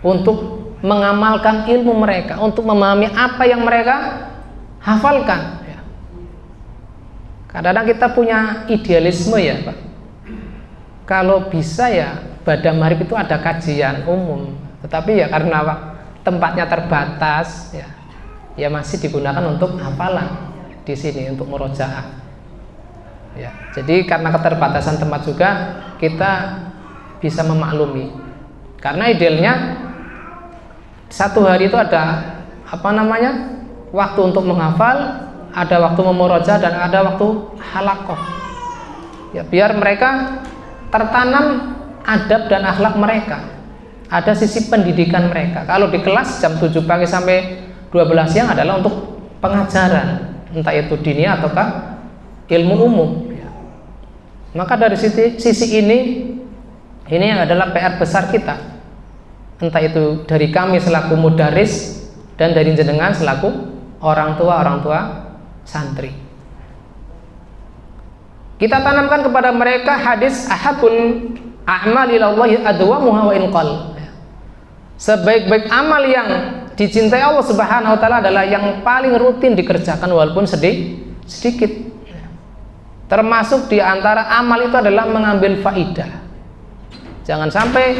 untuk mengamalkan ilmu mereka, untuk memahami apa yang mereka hafalkan ya. Kadang-kadang kita punya idealisme ya Pak, kalau bisa ya pada maghrib itu ada kajian umum, tetapi ya karena tempatnya terbatas ya masih digunakan untuk hafalan di sini, untuk murojaah ya. Jadi karena keterbatasan tempat juga kita bisa memaklumi, karena idealnya satu hari itu ada waktu untuk menghafal, ada waktu memurojaah, dan ada waktu halakoh ya, biar mereka tertanam adab dan akhlak mereka, ada sisi pendidikan mereka. Kalau di kelas jam 7 pagi sampai 12 siang adalah untuk pengajaran, entah itu diniyah ataukah ilmu umum ya. Maka dari sisi ini adalah PR besar kita, entah itu dari kami selaku mudaris dan dari jenengan selaku orang tua santri. Kita tanamkan kepada mereka hadis ahabul a'mali ilallahi adwamuha wa inqal. Sebaik-baik amal yang dicintai Allah Subhanahu wa taala adalah yang paling rutin dikerjakan walaupun sedikit. Termasuk di antara amal itu adalah mengambil faidah. Jangan sampai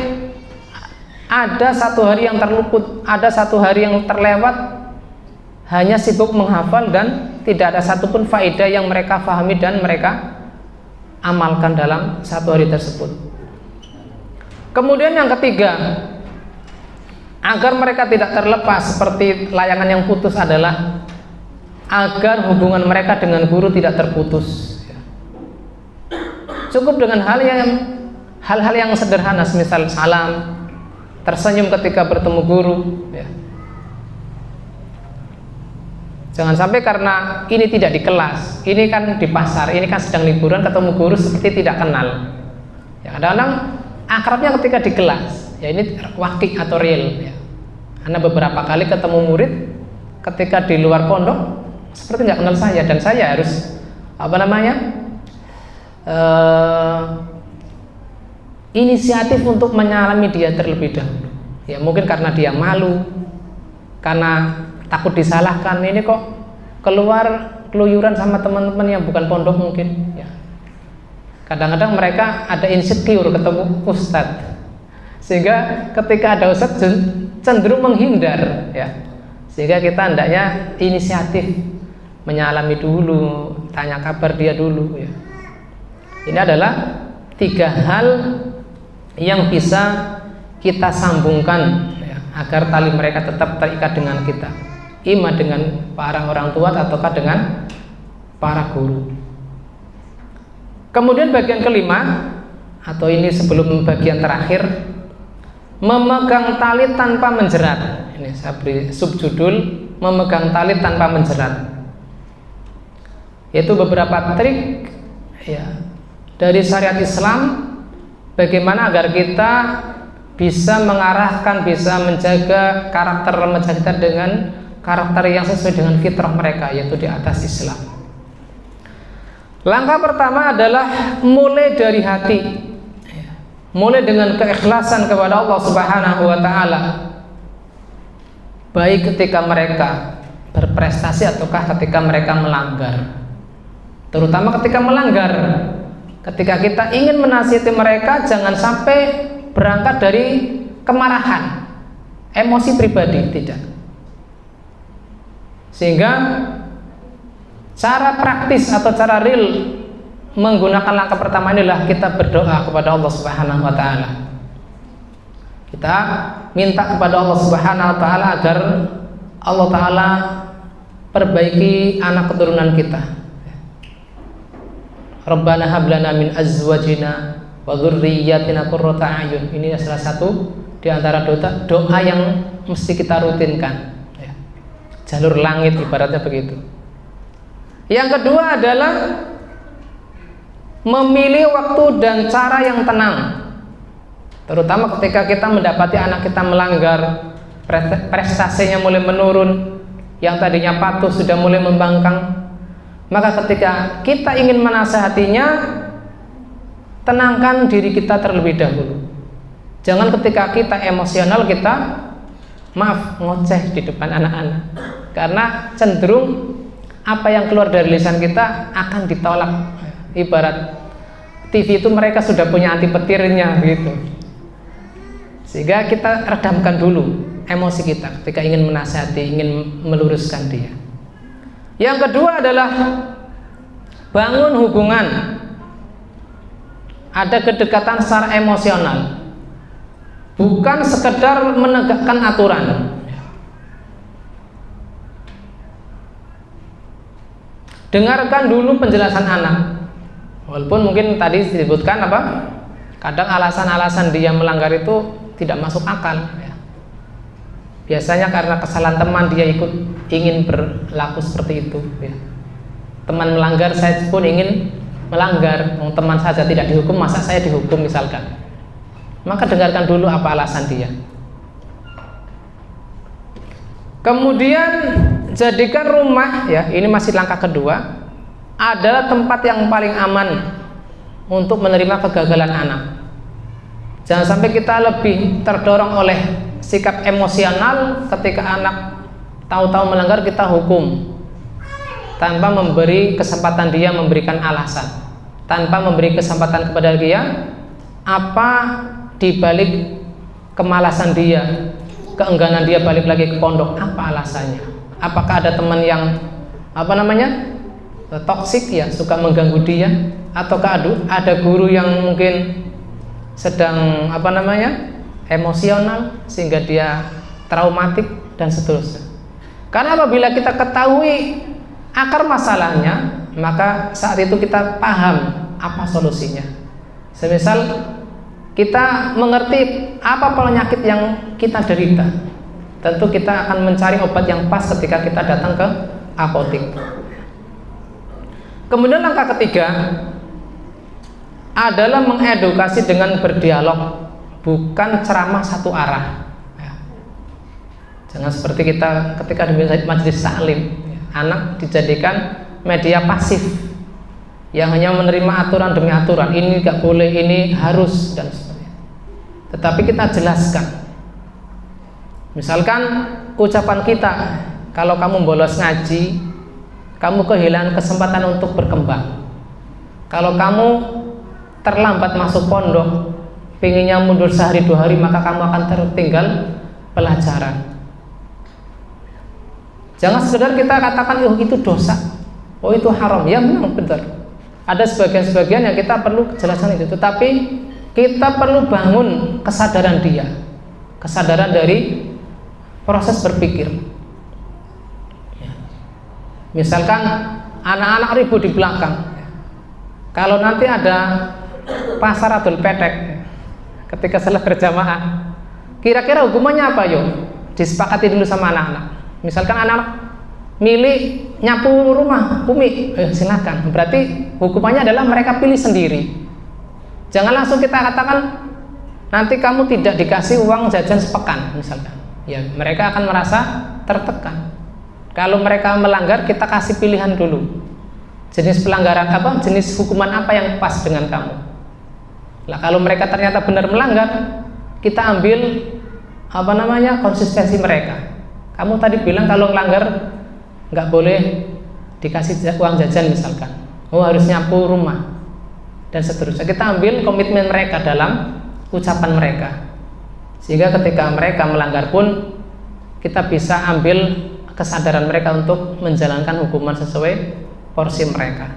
ada satu hari yang terluput, ada satu hari yang terlewat hanya sibuk menghafal dan tidak ada satupun faedah yang mereka fahami dan mereka amalkan dalam satu hari tersebut. Kemudian yang ketiga, agar mereka tidak terlepas seperti layangan yang putus adalah agar hubungan mereka dengan guru tidak terputus. Cukup dengan hal-hal yang sederhana, semisal salam, tersenyum ketika bertemu guru ya. Jangan sampai karena ini tidak di kelas, ini kan di pasar, ini kan sedang liburan, ketemu guru seperti tidak kenal ya. Kadang-kadang akrabnya ketika di kelas ya, ini wakil atau real ya. Karena beberapa kali ketemu murid ketika di luar pondok seperti nggak kenal saya, dan saya harus inisiatif untuk menyalami dia terlebih dahulu ya. Mungkin karena dia malu, karena takut disalahkan, ini kok keluar keluyuran sama teman-teman yang bukan pondok mungkin ya. Kadang-kadang mereka ada insecure ketemu ustadz, sehingga ketika ada ustadz cenderung menghindar ya. Sehingga kita hendaknya inisiatif menyalami dulu, tanya kabar dia dulu ya. Ini adalah 3 hal yang bisa kita sambungkan ya, agar tali mereka tetap terikat dengan kita, ima dengan para orang tua ataukah dengan para guru. Kemudian bagian kelima, atau ini sebelum bagian terakhir, memegang tali tanpa menjerat. Ini saya beri subjudul, memegang tali tanpa menjerat. Yaitu beberapa trik ya dari syariat Islam bagaimana agar kita bisa mengarahkan, bisa menjaga karakter remaja kita dengan karakter yang sesuai dengan fitrah mereka, yaitu di atas Islam. Langkah pertama adalah mulai dari hati, mulai dengan keikhlasan kepada Allah Subhanahu wa Ta'ala, baik ketika mereka berprestasi ataukah ketika mereka melanggar. Terutama ketika melanggar, ketika kita ingin menasihati mereka, jangan sampai berangkat dari kemarahan, emosi pribadi, tidak. Sehingga cara praktis atau cara real menggunakan langkah pertama inilah kita berdoa kepada Allah Subhanahu wa Ta'ala. Kita minta kepada Allah Subhanahu wa Ta'ala agar Allah Ta'ala perbaiki anak keturunan kita. Rabbana hablana min azwajina wa dzurriyyatina qurrata a'yun. Ini salah satu di antara doa yang mesti kita rutinkan ya. Jalur langit ibaratnya begitu. Yang kedua adalah memilih waktu dan cara yang tenang, terutama ketika kita mendapati anak kita melanggar, prestasinya mulai menurun, yang tadinya patuh sudah mulai membangkang. Maka ketika kita ingin menasihatinya, tenangkan diri kita terlebih dahulu. Jangan ketika kita emosional kita ngoceh di depan anak-anak, karena cenderung apa yang keluar dari lisan kita akan ditolak. Ibarat TV itu mereka sudah punya anti petirnya gitu. Sehingga kita redamkan dulu emosi kita ketika ingin menasihati, ingin meluruskan dia. Yang kedua adalah bangun hubungan. Ada kedekatan secara emosional, bukan sekedar menegakkan aturan. Dengarkan dulu penjelasan anak. Walaupun mungkin tadi disebutkan apa, kadang alasan-alasan dia melanggar itu tidak masuk akal ya. Biasanya karena kesalahan teman dia ingin berlaku seperti itu ya. Teman melanggar, saya pun ingin melanggar. Teman saja tidak dihukum, masa saya dihukum misalkan. Maka dengarkan dulu apa alasan dia. Kemudian jadikan rumah ya, ini masih langkah kedua, adalah tempat yang paling aman untuk menerima kegagalan anak. Jangan sampai kita lebih terdorong oleh sikap emosional ketika anak tahu-tahu melanggar kita hukum tanpa memberi kesempatan dia memberikan alasan, tanpa memberi kesempatan kepada dia apa dibalik kemalasan dia, keengganan dia balik lagi ke pondok, apa alasannya. Apakah ada teman yang toksik ya, suka mengganggu dia, ataukah ada guru yang mungkin sedang emosional sehingga dia traumatik dan seterusnya. Karena apabila kita ketahui akar masalahnya, maka saat itu kita paham apa solusinya. Semisal kita mengerti apa penyakit yang kita derita, tentu kita akan mencari obat yang pas ketika kita datang ke apotek. Kemudian langkah ketiga adalah mengedukasi dengan berdialog, bukan ceramah satu arah ya. Jangan seperti kita ketika di majelis taklim, anak dijadikan media pasif yang hanya menerima aturan demi aturan, ini gak boleh, ini harus, dan sebagainya. Tetapi kita jelaskan, misalkan ucapan kita, kalau kamu bolos ngaji, kamu kehilangan kesempatan untuk berkembang. Kalau kamu terlambat masuk pondok, pinginnya mundur sehari dua hari, maka kamu akan tertinggal pelajaran. Jangan sekedar kita katakan, oh itu dosa, oh itu haram, ya memang benar. Ada sebagian-sebagian yang kita perlu kejelasan itu, tetapi kita perlu bangun kesadaran dia, kesadaran dari proses berpikir. Misalkan anak-anak ribut di belakang, kalau nanti ada pasar adol petek ketika salat berjamaah, kira-kira hukumannya apa yo? Disepakati dulu sama anak-anak. Misalkan anak milih nyapu rumah Umi, silakan. Berarti hukumannya adalah mereka pilih sendiri. Jangan langsung kita katakan nanti kamu tidak dikasih uang jajan sepekan misalkan. Ya, mereka akan merasa tertekan. Kalau mereka melanggar, kita kasih pilihan dulu. Jenis pelanggaran apa? Jenis hukuman apa yang pas dengan kamu? Lah kalau mereka ternyata benar melanggar, kita ambil konsistensi mereka. Kamu tadi bilang kalau melanggar nggak boleh dikasih uang jajan misalkan. Oh, harus nyapu rumah dan seterusnya. Kita ambil komitmen mereka dalam ucapan mereka, sehingga ketika mereka melanggar pun kita bisa ambil kesadaran mereka untuk menjalankan hukuman sesuai porsi mereka.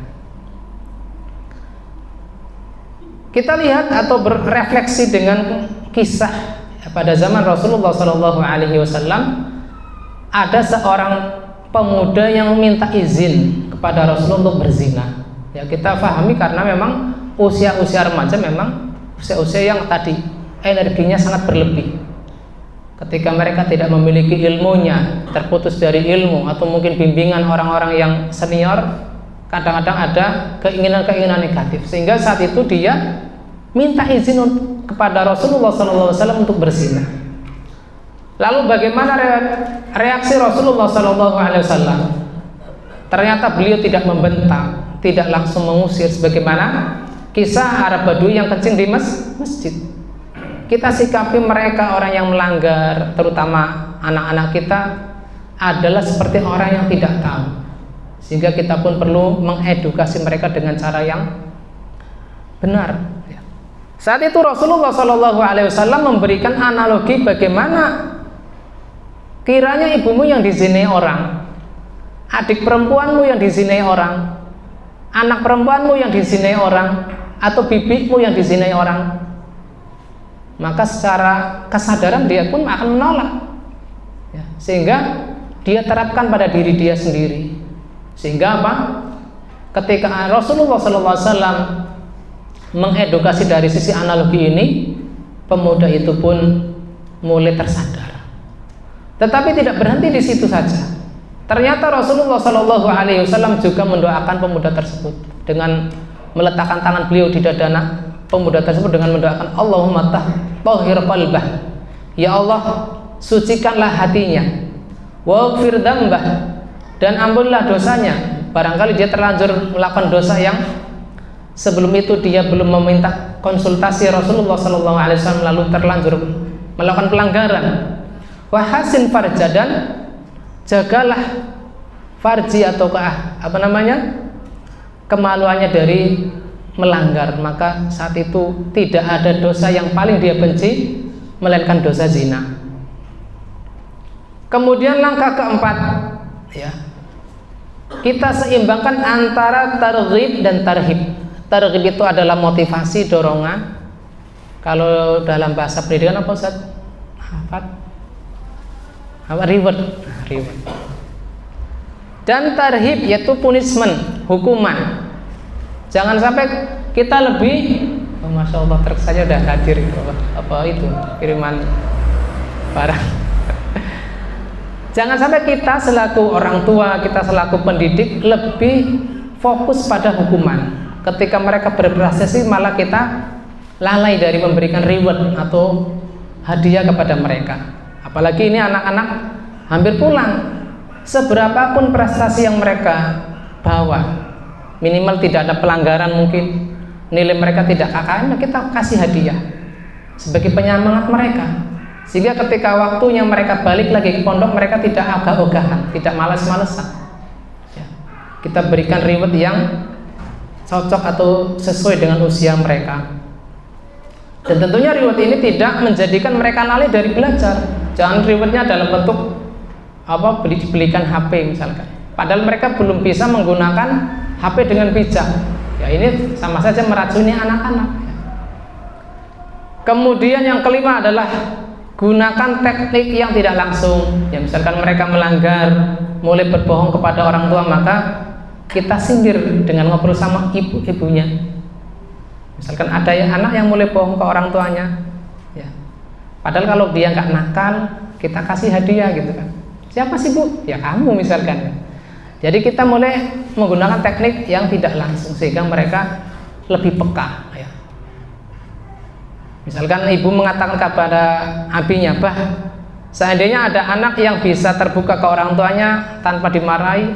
Kita lihat atau berefleksi dengan kisah pada zaman Rasulullah SAW. Ada seorang pemuda yang minta izin kepada Rasulullah untuk berzina. Ya, kita pahami karena memang usia-usia remaja memang usia-usia yang tadi energinya sangat berlebih. Ketika mereka tidak memiliki ilmunya, terputus dari ilmu atau mungkin bimbingan orang-orang yang senior, kadang-kadang ada keinginan-keinginan negatif, sehingga saat itu dia minta izin kepada Rasulullah SAW untuk berzina. Lalu bagaimana reaksi Rasulullah SAW? Ternyata beliau tidak membentak, tidak langsung mengusir sebagaimana kisah Arab Badui yang kencing di masjid. Kita sikapi mereka orang yang melanggar, terutama anak-anak kita, adalah seperti orang yang tidak tahu. Sehingga kita pun perlu mengedukasi mereka dengan cara yang benar. Saat itu Rasulullah SAW memberikan analogi bagaimana kiranya ibumu yang dizinai orang, adik perempuanmu yang dizinai orang, anak perempuanmu yang dizinai orang, atau bibimu yang dizinai orang, maka secara kesadaran dia pun akan menolak, ya, sehingga dia terapkan pada diri dia sendiri. Sehingga apa? Ketika Rasulullah SAW mengedukasi dari sisi analogi ini, pemuda itu pun mulai tersadar. Tetapi tidak berhenti di situ saja. Ternyata Rasulullah SAW juga mendoakan pemuda tersebut dengan meletakkan tangan beliau di dada pemuda tersebut dengan mendoakan, Allahumma tahhir qalbah, ya Allah sucikanlah hatinya, waghfir dzambah, dan ampunilah dosanya. Barangkali dia terlanjur melakukan dosa yang sebelum itu dia belum meminta konsultasi Rasulullah SAW, lalu terlanjur melakukan pelanggaran. Wa hasin farja, dan jagalah farji atau kemaluannya dari melanggar. Maka saat itu tidak ada dosa yang paling dia benci melainkan dosa zina. Kemudian langkah keempat, ya, kita seimbangkan antara targhib dan tarhib. Targhib itu adalah motivasi, dorongan. Kalau dalam bahasa pendidikan apa Ustaz? Reward. Dan tarhib yaitu punishment, hukuman. Jangan sampai kita lebih, Masya Allah, truk saja udah hadir itu kiriman barang. Jangan sampai kita selaku orang tua, kita selaku pendidik lebih fokus pada hukuman. Ketika mereka berprestasi, malah kita lalai dari memberikan reward atau hadiah kepada mereka. Apalagi ini anak-anak hampir pulang. Seberapapun prestasi yang mereka bawa, minimal tidak ada pelanggaran, mungkin nilai mereka tidak KKM, kita kasih hadiah sebagai penyemangat mereka, sehingga ketika waktunya mereka balik lagi ke pondok, mereka tidak ogah-ogahan, tidak malas-malesan, ya. Kita berikan reward yang cocok atau sesuai dengan usia mereka. Dan tentunya reward ini tidak menjadikan mereka lalai dari belajar. Jangan rewardnya dalam bentuk belikan HP misalkan, padahal mereka belum bisa menggunakan HP dengan bijak, ya, Ya, ini sama saja meracuni anak-anak. Kemudian yang kelima adalah gunakan teknik yang tidak langsung. Ya, misalkan mereka melanggar, mulai berbohong kepada orang tua, maka kita sindir dengan ngobrol sama ibunya. Misalkan ada anak yang mulai bohong ke orang tuanya, ya. Padahal kalau dia nggak nakal, kita kasih hadiah gitu kan. Siapa sih bu? Ya kamu misalkan. Jadi kita mulai menggunakan teknik yang tidak langsung sehingga mereka lebih peka. Ya. Misalkan ibu mengatakan kepada abinya, bah, seandainya ada anak yang bisa terbuka ke orang tuanya tanpa dimarahi,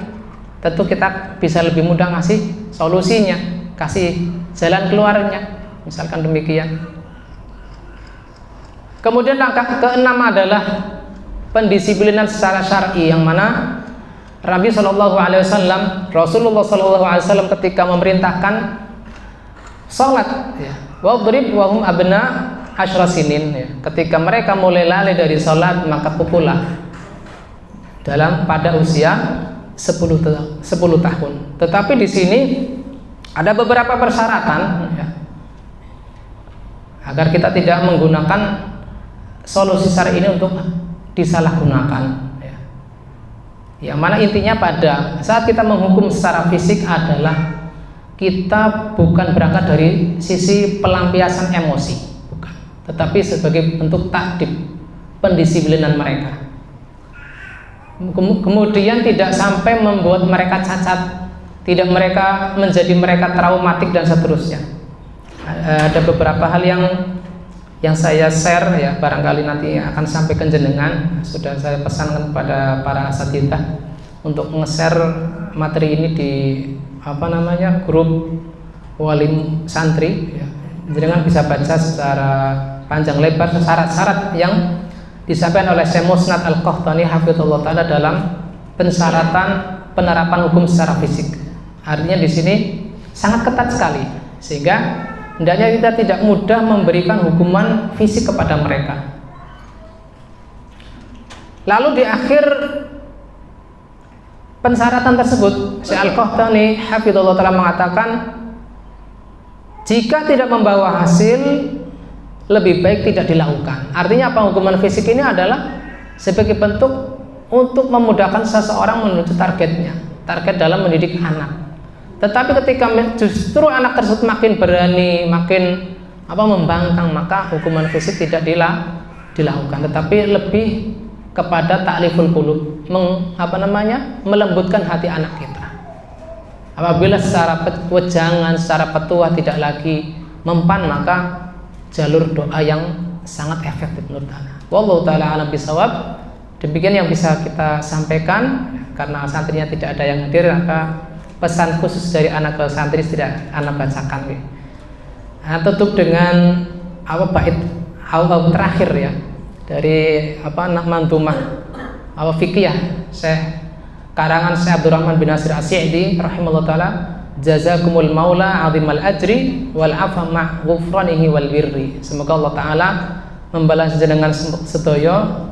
tentu kita bisa lebih mudah ngasih solusinya, kasih jalan keluarnya, misalkan demikian. Kemudian langkah keenam adalah pendisiplinan secara syar'i, yang mana Nabi Rasulullah SAW ketika memerintahkan sholat, ya, wadrib wahum abna asyra sinin, ya. Ketika mereka mulai lalai dari sholat, maka pukullah pada usia 10 tahun. Tetapi di sini ada beberapa persyaratan, ya, agar kita tidak menggunakan solusi syar'i ini untuk disalahgunakan, ya. Yang mana intinya pada saat kita menghukum secara fisik adalah kita bukan berangkat dari sisi pelampiasan emosi, bukan, tetapi sebagai bentuk takdib, pendisiplinan mereka. Kemudian tidak sampai membuat mereka cacat, tidak menjadi mereka traumatik dan seterusnya. Ada beberapa hal yang saya share, ya, barangkali nanti akan sampaikan jenengan. Sudah saya pesankan kepada para asatidzah untuk nge-share materi ini di grup walim santri, ya. Jenengan bisa baca secara panjang lebar syarat-syarat yang disampaikan oleh Syekh Musnad Al-Qahtani hafizahullah taala dalam pensyaratan penerapan hukum secara fisik. Artinya di sini sangat ketat sekali, sehingga hendaknya kita tidak mudah memberikan hukuman fisik kepada mereka. Lalu di akhir pensyaratan tersebut, Syekh Al-Qahtani hafizahullah taala mengatakan, jika tidak membawa hasil, lebih baik tidak dilakukan. Artinya apa? Hukuman fisik ini adalah sebagai bentuk untuk memudahkan seseorang menuju targetnya, target dalam mendidik anak. Tetapi ketika justru anak tersebut makin berani, makin membangkang, maka hukuman fisik tidak dilakukan, tetapi lebih kepada ta'liful qulub, melembutkan hati anak kita. Apabila secara wejangan, secara petuah tidak lagi mempan, maka jalur doa yang sangat efektif menurut ana. Wallahu taala alam bisawab. Demikian yang bisa kita sampaikan. Karena santrinya tidak ada yang hadir, maka pesan khusus dari anak ke santri tidak anak bacakan. Tutup dengan bait terakhir, ya, dari manzumah fikih Syekh karangan Syekh Abdurrahman bin Nasir As-Sa'di rahimahullah taala, jazakumul maula azimal ajri wal afa ma ghufranihi wal birri. Semoga Allah taala membalas jenengan sedaya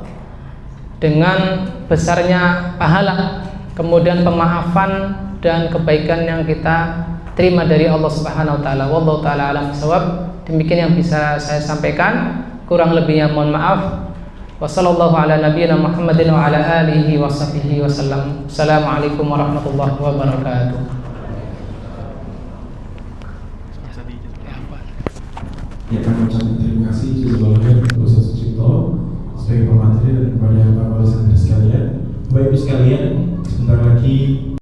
dengan besarnya pahala, kemudian pemaafan dan kebaikan yang kita terima dari Allah Subhanahu wa taala. Wallahu taala alam bisawab. Demikian yang bisa saya sampaikan, kurang lebihnya mohon maaf. Wassallallahu ala nabiyyina Muhammadin wa ala alihi wa sahbihi wasallam. Assalamualaikum warahmatullahi wabarakatuh. Ya, kami ucapkan terima kasih sebelumnya untuk Ustaz Sucipto sebagai pemateri dan kepada para santri sekalian. Bapak Ibu sekalian, sebentar lagi